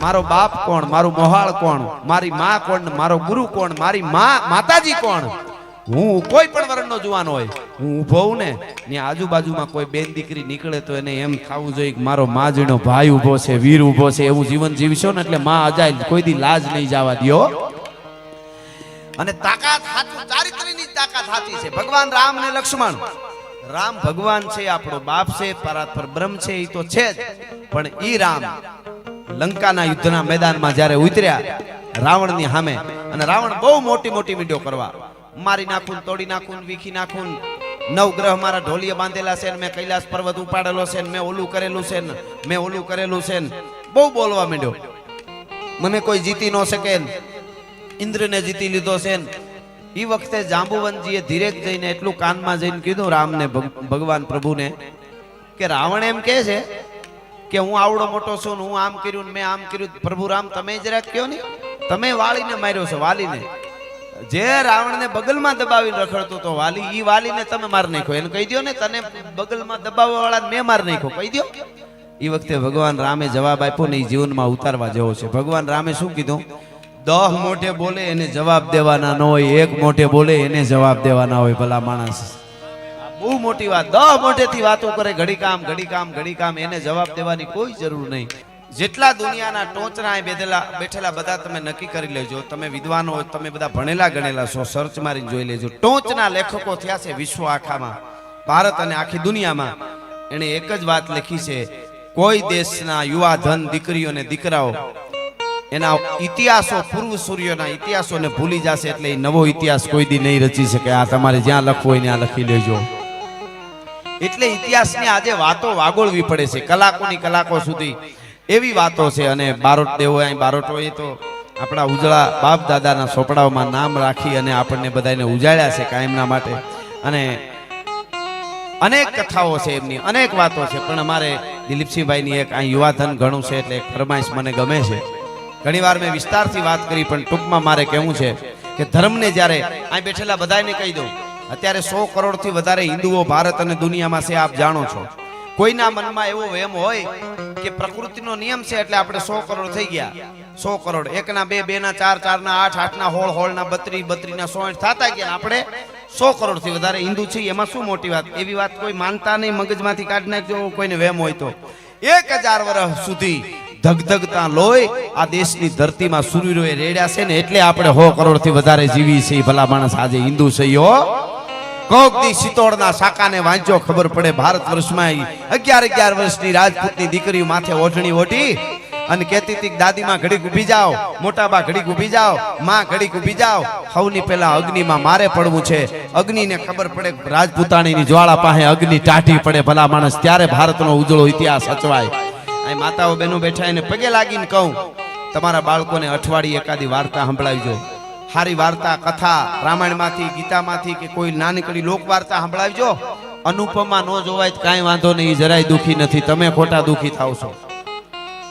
મારો બાપ કોણ, મારું મોહાળ કોણ, મારી માં કોણ, મારો ગુરુ કોણ, મારી માતાજી કોણ. હું કોઈ પણ વર્ણનો જુવાન હોય, હું ઊભો હોઉં ને ત્યાં આજુબાજુમાં કોઈ બેન દીકરી નીકળે તો એને એમ થવું જોઈએ કે મારો માજીનો ભાઈ ઊભો છે, વીર ઊભો છે. એવું જીવન જીવશો ને એટલે માં અજાય કોઈ દી લાજ નહીં જવા દો. અને તાકાત સાચું ચારિત્ર્યની તાકાત સાચી છે. ભગવાન રામ ને લક્ષ્મણ, રામ ભગવાન છે, આપણો બાપ છે, પરાત્પર બ્રહ્મ છે, એ તો છે જ. પણ ઈ રામ લંકાના યુદ્ધના મેદાનમાં જ્યારે ઉતર્યા રાવણની સામે, અને રાવણ બહુ મોટી મોટી મીંડો કરવા, મારી નાખું, તોડી નાખું, વીખી નાખું, 9 ગ્રહ મારા ઢોલીએ બાંધેલા છે, મેં કૈલાસ પર્વત ઉપાડેલો છે, મેં ઓલું કરેલું છે, મેં ઓલું કરેલું છે, બહુ બોલવા માંડ્યો. મને કોઈ જીતી ન શકે, ઇન્દ્રને જીતી લીધો છે. એ વખતે જાંબુવનજીએ ધીરે જઈને એટલું કાનમાં જઈને કીધું રામને, ભગવાન પ્રભુને, કે રાવણ એમ કહે છે કે હું આવડો મોટો છું, હું આમ કર્યું, મેં આમ કર્યું. પ્રભુ રામ તમે જરાક કહો ને, તમે વાલીને માર્યો છે, વાલીને. જે રાવણને બગલમાં દબાવીને રખડતો તો વાલી, ઈ વાલીને તમે માર નાખ્યો. એને કહી દો ને, તને બગલમાં દબાવવા વાળા મેં માર નાખ્યો, કહી દો. એ વખતે ભગવાન રામે જવાબ આપ્યો ને, એ જીવનમાં ઉતારવા જેવો છે. ભગવાન રામે શું કીધું? 10 મોઢે બોલે એને જવાબ દેવાના ન હોય, 1 મોઢે બોલે એને જવાબ દેવાના હોય. ભલા માણસ, બહુ મોટી વાત. 10 મોઢેથી વાતો કરે, ઘડી કામ ઘડી કામ ઘડી કામ, એને જવાબ દેવાની કોઈ જરૂર નહીં. જેટલા દુનિયાના ટોચના બેઠેલા બધા તમે નક્કી કરી લેજો. તમે વિદ્વાનો હોય, તમે બધા ભણેલા ગણેલા છો, સર્ચ મારીને જોઈ લેજો. ટોચના લેખકો થયા છે વિશ્વ આખામાં, ભારત અને આખી દુનિયામાં. એને એક જ વાત લખી છે, કોઈ દેશના યુવા ધન, દીકરીઓ અને દીકરાઓ એના ઇતિહાસો, પૂર્વ સૂર્યોના ઇતિહાસોને ભૂલી જશે, એટલે એ નવો ઇતિહાસ કોઈ દી નહીં રચી શકે. આ તમારે જ્યાં લખવું હોય ત્યાં લખી લેજો. એટલે ઇતિહાસની આજે વાતો વાગોળવી પડે છે, કલાકોની કલાકો સુધી એવી વાતો છે. અને બારોટ દેવો, અહીં બારોટોએ તો આપણા ઉજળા બાપ દાદાના સોપડાઓમાં નામ રાખી અને આપણને બધાને ઉજાળ્યા છે કાયમના માટે. અને અનેક કથાઓ છે એમની, અનેક વાતો છે. પણ અમારે દિલીપસિંહભાઈની એક અહીં યુવાધન ઘણું છે, એટલે એક ફરમાઈશ મને ગમે છે. ઘણી વાર મેં વિસ્તારથી વાત કરી, પણ ટૂંકમાં મારે કહેવું છે કે ધર્મને જ્યારે અહીં બેઠેલા બધાને કહી દઉં, અત્યારે 100 કરોડથી વધારે હિન્દુઓ ભારત અને દુનિયામાં છે, આપ જાણો છો. કોઈના મનમાં એવો વહેમ હોય કે પ્રકૃતિનો નિયમ છે એટલે આપણે 100 કરોડ થઈ ગયા. 100 કરોડ, 1 ના 2, 2 ના 4, 4 ના 8, 8 ના 16, 16 ના 32, 32 ના 60 થતા ગયા. આપણે 100 કરોડથી વધારે હિન્દુ છીએ, એમાં શું મોટી વાત? એવી વાત કોઈ માનતા નહીં, મગજમાંથી કાઢી નાખજો કોઈને વહેમ હોય તો. 1000 વર્ષ સુધી ધગધગતા લોહી આ દેશની ધરતીમાં સૂર્યોએ રેડ્યા છે ને, એટલે આપણે 100 કરોડથી વધારે જીવી છીએ. ભલા માણસ આજે હિન્દુ છે. કોક દી સિત્તોડના સાકાને વાંચો, ખબર પડે ભારત વર્ષમાં 11 વર્ષની રાજપૂતની દીકરીઓ માથે ઓઢણી ઓઢી અને કહેતી હતી દાદીમાં ઘડીક ઊભી જાઓ, મોટાબા ઘડીક ઊભી જાઓ, માં ઘડીક ઊભી જાઓ. સૌની પહેલા અગ્નિમાં મારે પડવું છે. અગ્નિને ખબર પડે રાજપૂતાણીની જ્વાળા પાસે અગ્નિ ટાઢી પડે. ભલા માણસ, ત્યારે ભારતનો ઉજળો ઇતિહાસ સચવાય. અહીં માતાઓ બહેનો બેઠા એને પગે લાગીને કહું, તમારા બાળકોને અઠવાડિયે એકાદી વાર્તા સંભળાવજો. સારી વાર્તા, કથા, રામાયણમાંથી, ગીતામાંથી કે કોઈ નાનકડી લોક વાર્તા સંભળાવજો. અનુપમા ન જોવાય તો કાંઈ વાંધો નહીં, એ જરાય દુખી નથી, તમે ખોટા દુખી થાવ છો.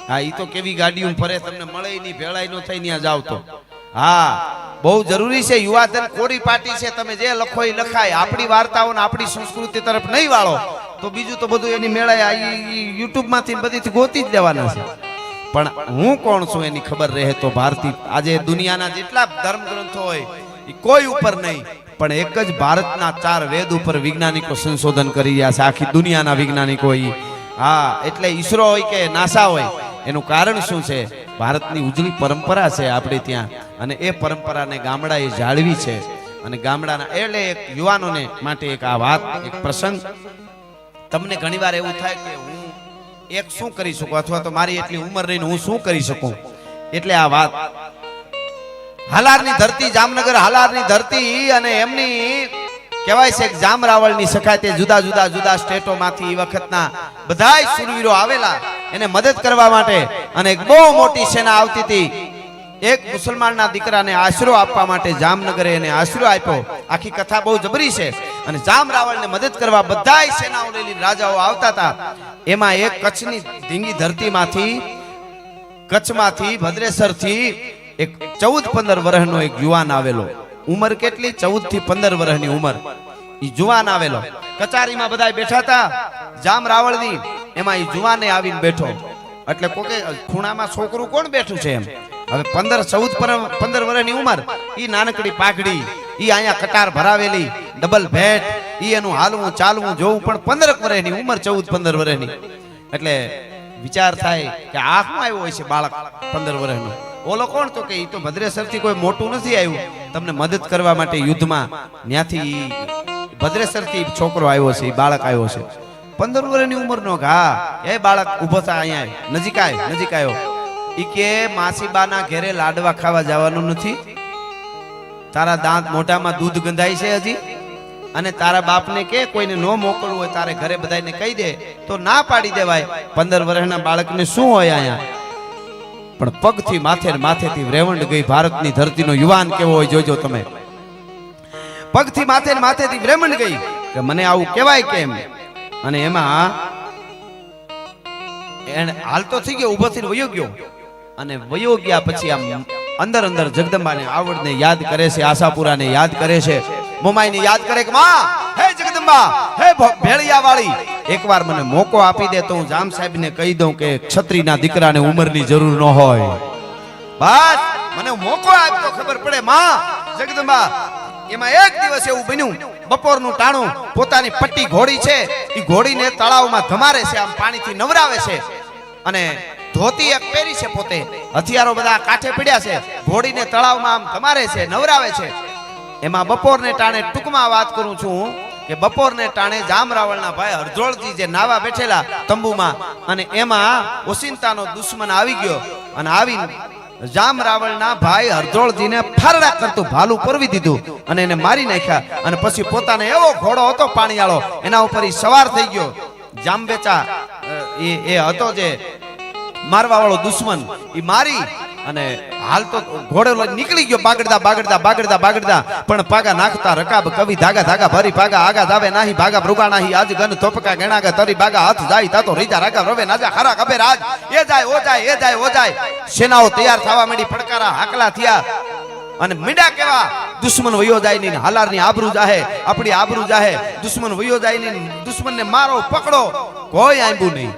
હા, એ તો કેવી ગાડીઓ ફરે, તમને મળે નહીં, ભેળાઈ ન થઈ ત્યાં જાવ તો. હા, બહુ જરૂરી છે. યુવાધન કોરી પાટી છે, તમે જે લખો એ લખાય. આપણી વાર્તાઓને આપણી સંસ્કૃતિ તરફ નહીં વાળો તો બીજું તો બધું એની મેળાય યુટ્યુબ માંથી બધીથી ગોતી જ લેવાના છે. પણ હું કોણ છું એની ખબર રહે તો ભારતી આજે દુનિયાના જેટલા ધર્મ ગ્રંથો હોય એ કોઈ ઉપર નહીં, પણ એક જ ભારતના 4 વેદ ઉપર વૈજ્ઞાનિકો સંશોધન કરી રહ્યા છે, આખી દુનિયાના વૈજ્ઞાનિકો. હા, એટલે ઈસરો હોય કે નાસા હોય, એનું કારણ શું છે? ભારતની ઉજળી પરંપરા છે આપણે ત્યાં, અને એ પરંપરાને ગામડાએ જાળવી છે. અને ગામડાના એટલે એક યુવાનોને માટે એક આ વાત, એક પ્રસંગ. તમને ઘણીવાર એવું થાય કે હું એક શું કરી શકું, અથવા તો મારી એટલી ઉંમર રહીને હું શું કરી શકું. એટલે આ વાત, હાલારની ધરતી, જામનગર હાલારની ધરતી, અને એમની કહેવાય છે કે જામ રાવળની સખાતે જુદા સ્ટેટોમાંથી એ વખતના બધાય શૂરવીરો આવેલા એને મદદ કરવા માટે. અને એક બહુ મોટી સેના આવતી હતી. એક મુસલમાનના દીકરાને આશરો આપવા માટે જામનગરે એને આશરો આપ્યો. આખી કથા બહુ જબરી છે. અને જામ રાવળને મદદ કરવા બધાય સેનાઓ લઈને રાજાઓ આવતા હતા. એમાં એક કચ્છની ધીંગી ધરતીમાંથી, કચ્છમાંથી, ભદ્રેસરથી એક 14-15 વર્ષનો એક યુવાન આવેલો. ઉંમર કેટલી? 14 થી 15 વર્ષની ઉંમર. ઈ જુવાન આવેલો. કચારીમાં બધા બેઠા હતા જામ રાવળની, એમાં ઈ જુવાને આવીને બેઠો. એટલે કોકે ખૂણામાં છોકરું કોણ બેઠું છે એમ. હવે 15 વર્ષની ઉંમર, ઈ નાનકડી પાઘડી, ઈ અહીંયા કટાર ભરાવેલી, ડબલ ભેટ, ઈ એનું હાલવું ચાલવું જોવું, પણ 15 વર્ષની ઉંમર, 14-15 વર્ષની. એટલે વિચાર થાય કે આ શું આવ્યો હોય છે બાળક 15 વર્ષનું. ઓલો કોણ? તો કે ઈ તો ભદ્રેસરથી કોઈ મોટું નથી આવ્યું તમને મદદ કરવા માટે યુદ્ધમાં, ત્યાંથી ભદ્રેસરથી છોકરો આવ્યો છે, ઈ બાળક આવ્યો છે 15 વર્ષની ઉંમરનો. ઘા એ બાળક ઊભો થા, અહીંયા નજીક આવ્યો. ઈ કે માસીબાના ઘેરે લાડવા ખાવા જવાનું નથી, તારા દાંત મોઢામાં દૂધ ગંધાય છે હજી, અને તારા બાપને કે કોઈને ન મોકલવું હોય તારે ઘરે બધાને કહી દે, તો ના પાડી દેવાય. 15 વર્ષના બાળકને શું હોય અહીંયા? પણ પગથી માથેથી રેવંડ ગઈ ભારતની ધરતીનો યુવાન કેવો હોય જોજો તમે. પગથી માથેથી રેવંડ ગઈ કે મને આવું કહેવાય કેમ. અને એમાં એને હાલતો થઈ ગયો, ઊભો થઈને વયો ગયો. અને વયો ગયા પછી આમ અંદર જગદંબાને આવડને યાદ કરે છે, આશાપુરાને યાદ કરે છે, મોમાઈને યાદ કરે કે માં, હે જગદંબા, હે ભેળિયા વાળી, એકવાર મને મોકો આપી દે તો હું જામ સાહેબને કહી દઉં કે ક્ષત્રિયના દીકરાને ઉંમરની જરૂર ન હોય. બસ મને મોકો આપ તો ખબર પડે માં. જગદંબા એમાં એક દિવસ એવું બન્યું, બપોરનું ટાણું, પોતાની પટ્ટી ઘોડી છે, એ ઘોડીને તળાવમાં ધમારે છે, આમ પાણીથી નવરાવે છે, અને ધોતી એક પહેરી છે, પોતે હથિયારો બધા કાંઠે પડ્યા છે, ઘોડીને તળાવમાં આમ ધમારે છે, નવરાવે છે. એમાં બપોરને ટાણે, ટૂંકમાં વાત કરું છું કે બપોરને ટાણે જામરાવળના ભાઈ હરજોળજી જે નાવા બેઠેલા તંબુમાં, અને એમાં ઓસિંતાનો દુશ્મન આવી ગયો, અને આવીને જામરાવળના ભાઈ હરજોળજીને ફારડા કરતું ભાલું પરવી દીધું અને એને મારી નાખ્યા. અને પછી પોતાને એવો ઘોડો હતો પાણીવાળો, એના ઉપર સવાર થઈ ગયો. જામબેચા એ હતો જે મારવા વાળો દુશ્મન, એ મારી અને હાલ તો ઘોડો નીકળી ગયો બાગડતા, પણ પાગા નાખતા રકાબ કવિ ધાગા ભરી પાગા આગા જાવે નાહી ભાગા મૃગા નાહી આજ ગન તોપકા ગણાગા તરી બાગા હાથ જાય તાતો રીજા રાગા રવે નાજા ખરા કબે રાજ એ જાય ઓ જાય. સેનાઓ તૈયાર થવા માંડી, પડકારા હાકલા થયા, અને મીડા કેવા દુશ્મન વયો જાય ની હાલારની આબરૂ જાહે, આપણી આબરૂ જાહે. દુશ્મન વયો જાય ની, દુશ્મનને મારો પકડો, કોઈ આંબુ નહીં.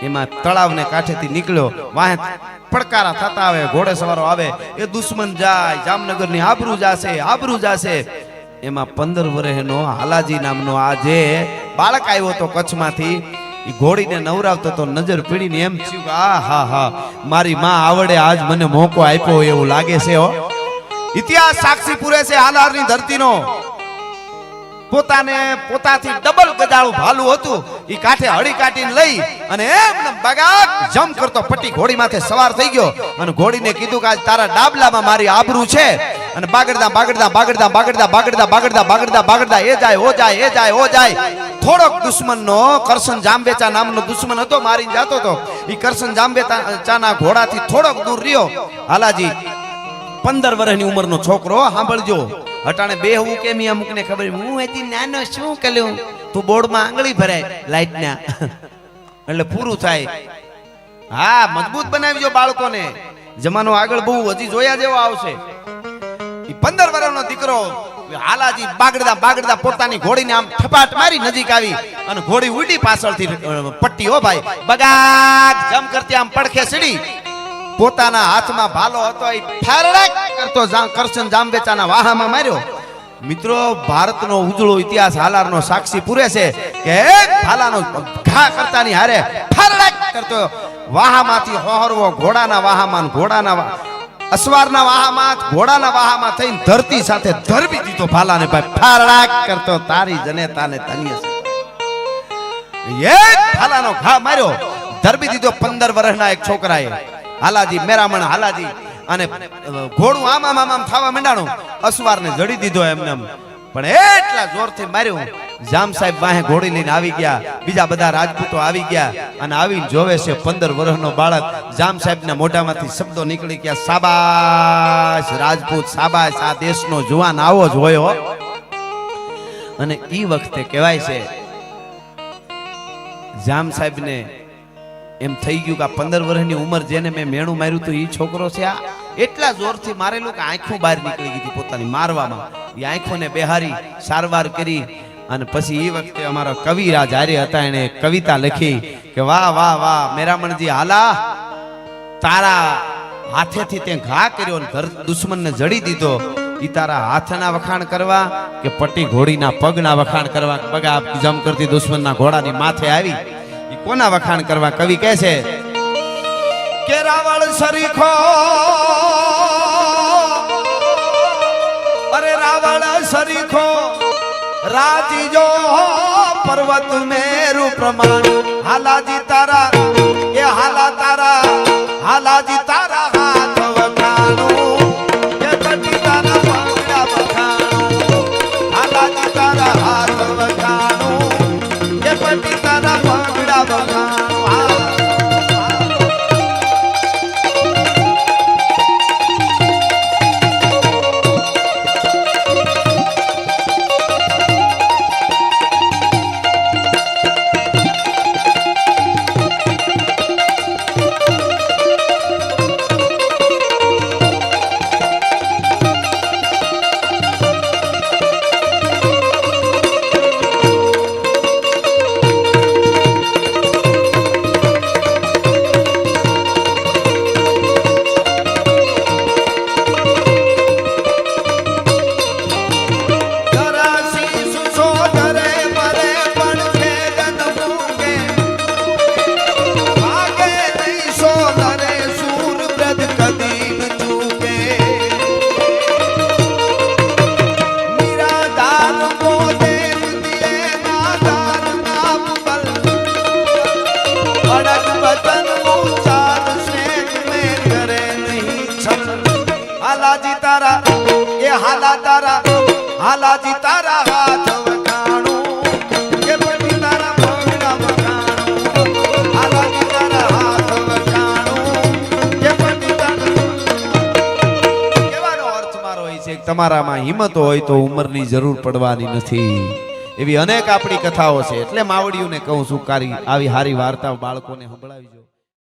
એમાં તળાવને કાંઠેથી નીકળ્યો, વાહે પડકારા થતા આવે, ઘોડે સવારો આવે, એ દુશ્મન જાય, જામનગરની આબરૂ જાશે. એમાં 15 વર્ષનો હાલાજી નામનો આ જે બાળક આવ્યો તો કચ્છમાંથી, એ ઘોડીને નવરાવતો તો નજર પીડીને એમ થયું કે હા મારી માં આવડે, આજ મને મોકો આપ્યો એવું લાગે છે. હો, ઇતિહાસ સાક્ષી પૂરે છે હાલારની ધરતીનો. પોતાથી ડબલ ગજાળું ભાલું હતું, ઈ કાંઠે હળી કાઢીને લઈ અને એમને બગાક જમ કરતો પટ્ટી ઘોડી માથે સવાર થઈ ગયો, અને ઘોડીને કીધું કે આજ તારા ડાબલામાં મારી આબરૂ છે. અને બાગડતા એ જાય. થોડોક દુશ્મનનો કરશન જામબેચા નામનો દુશ્મન હતો, મારીને જાતો હતો. ઈ કરશન જામબેચાના ઘોડાથી થોડોક દૂર રહ્યો. હાલાજી 15 વર્ષની ઉંમરનો છોકરો, સાંભળજો. હટાણે બેહવું કેમ અમુકને ખબર, હું હજી નાનો શું કર્યું, તું બોર્ડમાં આંગળી ભરાય લાઈટના એટલે પૂરું થાય. હા, મજબૂત બનાવીજો બાળકોને, જમાનો આગળ બહુ હજી જોયા જેવો આવશે. 15 વર્ષનો દીકરો હાલાજી બાગડતા પોતાની ઘોડીને આમ થપાટ મારી નજીક આવી, અને ઘોડી ઉડી પાછળથી પટ્ટી, હો ભાઈ, બગાક જમ કરતી આમ પડખે સીડી. પોતાના હાથમાં ભાલો હતો, એ ફારડાક કરતો કરશન જામબેચાના વાહામાં માર્યો. મિત્રો, ભારતનો ઉજળો ઇતિહાસ હાલારનો સાક્ષી પૂરે છે કે એક ભાલાનો ઘા કરતાની હારે ફારડાક કરતો વાહામાંથી હોહરવો, ઘોડાના અસવારના વાહામાં, ઘોડાના વાહામાં થઈને ધરતી સાથે ધરબી દીધો ભાલાને. ભાઈ ફારડાક કરતો તારી જનેતાને તનિય એક ભાલાનો ઘા માર્યો, ધરબી દીધો 15 વર્ષના એક છોકરાએ. હાલાજી મેરામણ હાલાજી, અને ઘોડું આમ થવા માંડાણું, અસવારને જડી દીધો એમને. પણ એટલા જોરથી માર્યું, જામ સાહેબ વાહે ઘોડી લઈને આવી ગયા, બીજા બધા રાજપૂતો આવી ગયા, અને આવીને જોવે છે 15 વર્ષનો બાળક. જામ સાહેબના મોઢામાંથી શબ્દો નીકળી ગયા, શાબાશ રાજપૂત, શાબાશ, આ દેશનો જુવાન આવો જ હોય. અને ઈ વખતે કહેવાય છે જામ સાહેબને એમ થઈ ગયું કે 15 વર્ષની ઉંમર જેને મેં મેણું માર્યું તો ઈ છોકરો છે. આ એટલા જોરથી મારેલું કે આંખો બહાર નીકળી ગઈ હતી પોતાની મારવામાં. એ આંખોને બેહારી સારવાર કરી, અને પછી એ વખતે અમારા કવિરાજ હારે હતા, એને કવિતા લખી કે વાહ મેરામણજી હાલા તારા હાથેથી તે ઘા કર્યો ને દુશ્મનને જડી દીધો, ઈ તારા હાથના વખાણ કરવા કે પટી ઘોડીના પગના વખાણ કરવા? પગા જમ કરતી દુશ્મનના ઘોડાની માથે આવી, ઈ કોના વખાણ કરવા? કવિ કહે છે કે રાવળ સરીખો, અરે રાવળ સરીખો રાજીજો પર્વત મેરુ પ્રમાણ, હાલાજી તારા એ હાલા તારા, હાલાજી તારા હાથ વખાણું, કે પટી તારા પગડા વખાણું, હાલાજી તારા હાથ વખાણું, કે પટી તારા પગડા વખાણું. હાલાજી તારા એ હાલા તારા, હાલાજી તારા હાથ વખાણું, કે પટી તારા પગડા વખાણું, હાલાજી તારા હાથ વખાણું, કે પટી તારા. કહેવાનો અર્થ મારો એ છે કે તમારામાં હિંમત હોય તો ઉંમરની જરૂર પડવાની નથી. એવી અનેક આપણી કથાઓ છે, એટલે માવડીઓને કહું છું, આવી હારી વાર્તાઓ બાળકોને સંભળાવીજો.